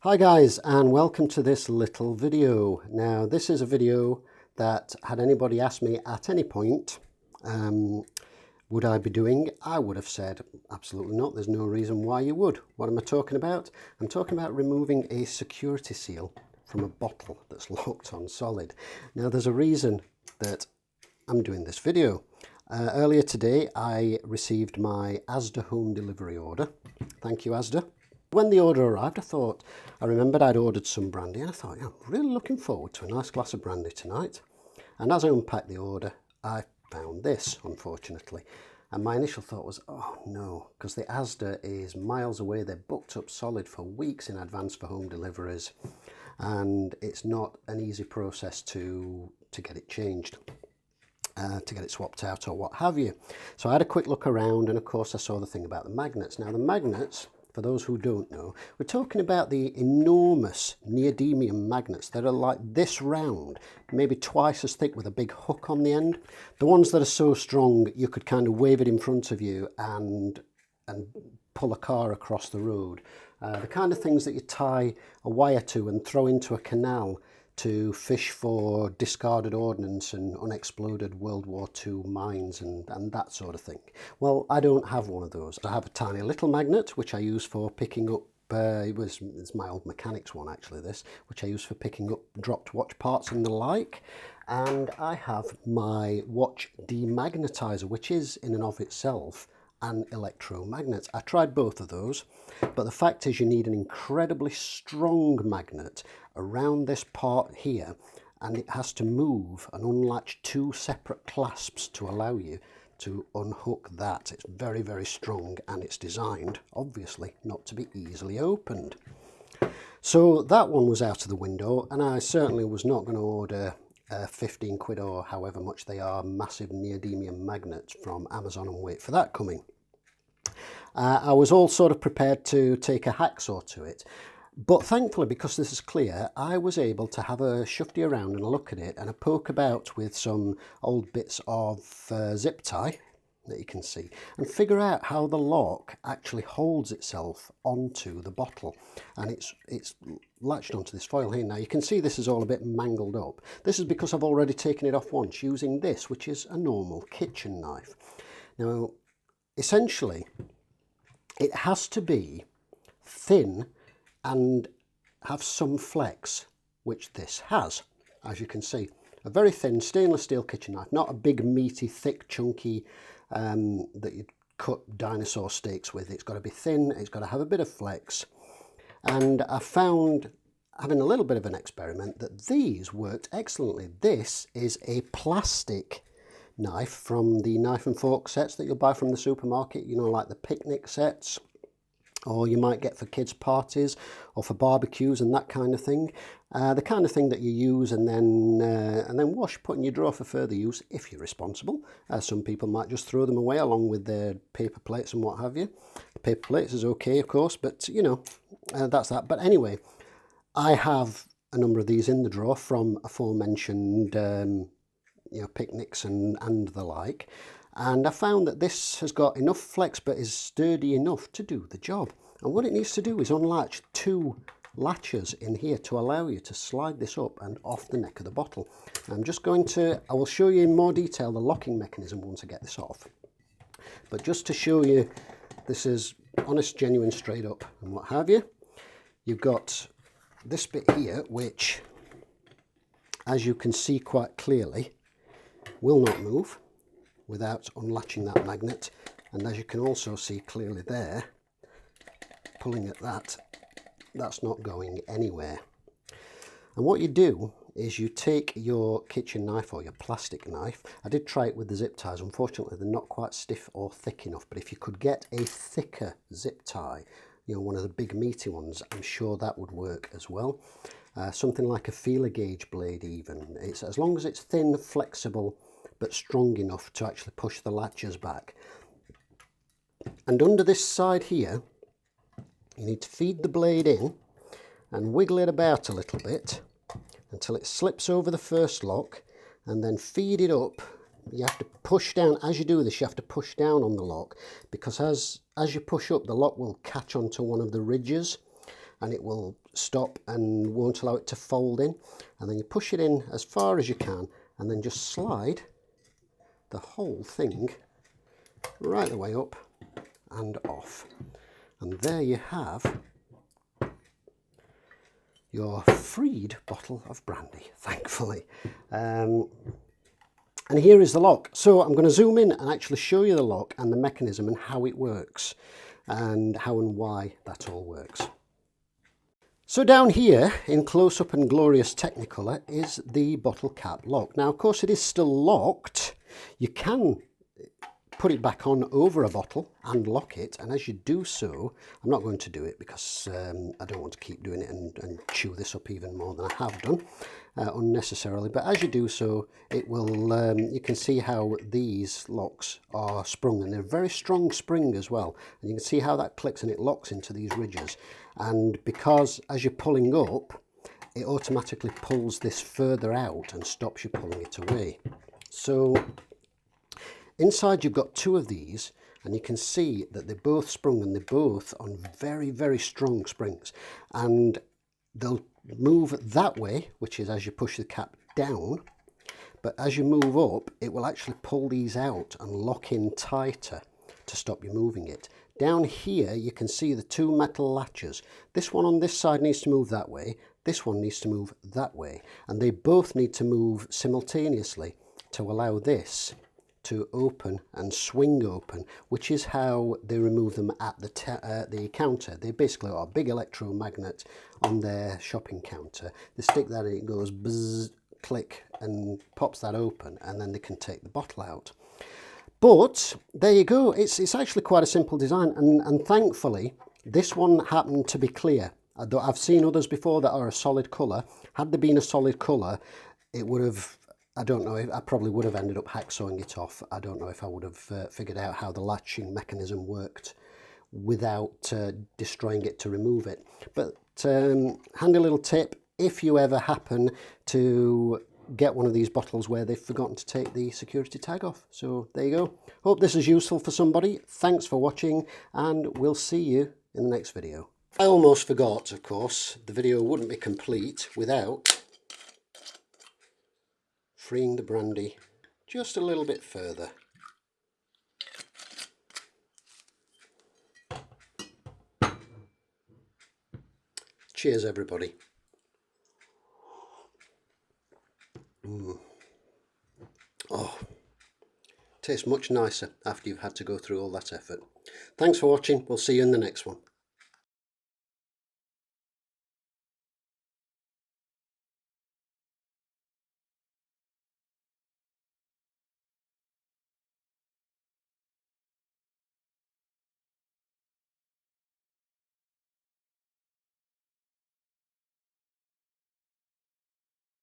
Hi guys, and welcome to this little video. Now this is a video that had anybody asked me at any point would I be doing, I would have said absolutely not. There's no reason why you would. What am I talking about? I'm talking about removing a security seal from a bottle that's locked on solid. Now there's a reason that I'm doing this video. Earlier today I received my Asda home delivery order. Thank you, Asda. When the order arrived, I remembered I'd ordered some brandy, and I thought, yeah, I'm really looking forward to a nice glass of brandy tonight. And as I unpacked the order, I found this, unfortunately. And my initial thought was, oh no, because the Asda is miles away. They're booked up solid for weeks in advance for home deliveries. And it's not an easy process to get it changed. To get it swapped out or what have you. So I had a quick look around, and of course I saw the thing about the magnets. Now the magnets, for those who don't know, we're talking about the enormous neodymium magnets that are like this round, maybe twice as thick with a big hook on the end. The ones that are so strong you could kind of wave it in front of you and pull a car across the road. The kind of things that you tie a wire to and throw into a canal to fish for discarded ordnance and unexploded World War II mines and that sort of thing. Well, I don't have one of those. I have a tiny little magnet which I use for picking up, it's my old mechanics one actually, this, which I use for picking up dropped watch parts and the like. And I have my watch demagnetizer, which is in and of itself an electromagnet. I tried both of those, but the fact is you need an incredibly strong magnet around this part here, and it has to move and unlatch two separate clasps to allow you to unhook that. It's very, very strong, and it's designed, obviously, not to be easily opened. So that one was out of the window, and I certainly was not going to order 15 quid or however much they are massive neodymium magnets from Amazon and wait for that coming. I was all sort of prepared to take a hacksaw to it, but thankfully, because this is clear, I was able to have a shufty around and a look at it and a poke about with some old bits of zip tie that you can see and figure out how the lock actually holds itself onto the bottle, and it's latched onto this foil here. Now you can see this is all a bit mangled up. This is because I've already taken it off once using this, which is a normal kitchen knife. Now essentially it has to be thin and have some flex, which this has, as you can see. A very thin stainless steel kitchen knife, not a big meaty thick chunky that you'd cut dinosaur steaks with. It's got to be thin, it's got to have a bit of flex. And I found, having a little bit of an experiment, that these worked excellently. This is a plastic knife from the knife and fork sets that you'll buy from the supermarket, you know, like the picnic sets, or you might get for kids' parties or for barbecues and that kind of thing. The kind of thing that you use and then wash, put in your drawer for further use if you're responsible. Some people might just throw them away along with their paper plates and what have you. Paper plates is okay, of course, but you know, that's that. But anyway, I have a number of these in the drawer from aforementioned you know, picnics and the like. And I found that this has got enough flex but is sturdy enough to do the job. And what it needs to do is unlatch two latches in here to allow you to slide this up and off the neck of the bottle. I'm just going to, I will show you in more detail the locking mechanism once I get this off. But just to show you, this is honest, genuine, straight up and what have you. You've got this bit here, which, as you can see quite clearly, will not move without unlatching that magnet, and as you can also see clearly there, pulling at that, that's not going anywhere. And what you do is you take your kitchen knife or your plastic knife. I did try it with the zip ties. Unfortunately they're not quite stiff or thick enough, but if you could get a thicker zip tie, you know, one of the big meaty ones, I'm sure that would work as well. Something like a feeler gauge blade even. It's, as long as it's thin, flexible, but strong enough to actually push the latches back. And under this side here, you need to feed the blade in and wiggle it about a little bit until it slips over the first lock, and then feed it up. You have to push down. As you do this, you have to push down on the lock, because as you push up, the lock will catch onto one of the ridges, and it will stop and won't allow it to fold in. And then you push it in as far as you can and then just slide the whole thing right the way up and off. And there you have your freed bottle of brandy, thankfully. And here is the lock. So I'm going to zoom in and actually show you the lock and the mechanism and how it works and how and why that all works. So down here in close-up and glorious Technicolor is the bottle cap lock. Now, of course, it is still locked. You can put it back on over a bottle and lock it, and as you do so, I'm not going to do it because I don't want to keep doing it and chew this up even more than I have done unnecessarily, but as you do so, it will you can see how these locks are sprung, and they're a very strong spring as well, and you can see how that clicks and it locks into these ridges. And because as you're pulling up, it automatically pulls this further out and stops you pulling it away. So inside you've got two of these, and you can see that they're both sprung and they're both on very, very strong springs, and they'll move that way, which is as you push the cap down, but as you move up, it will actually pull these out and lock in tighter to stop you moving it. Down here you can see the two metal latches. This one on this side needs to move that way, this one needs to move that way, and they both need to move simultaneously to allow this to open and swing open, which is how they remove them at the counter. They basically got a big electromagnet on their shopping counter. They stick that in, it goes buzz, click, and pops that open, and then they can take the bottle out. But there you go, it's actually quite a simple design, and thankfully this one happened to be clear. I've seen others before that are a solid colour. Had there been a solid colour, it would have, I don't know, I probably would have ended up hacksawing it off. I don't know if I would have figured out how the latching mechanism worked without destroying it to remove it. But handy little tip, if you ever happen to get one of these bottles where they've forgotten to take the security tag off. So there you go. Hope this is useful for somebody. Thanks for watching, and we'll see you in the next video. I almost forgot, of course, the video wouldn't be complete without freeing the brandy just a little bit further. Cheers, everybody. Oh, tastes much nicer after you've had to go through all that effort. Thanks for watching. We'll see you in the next one.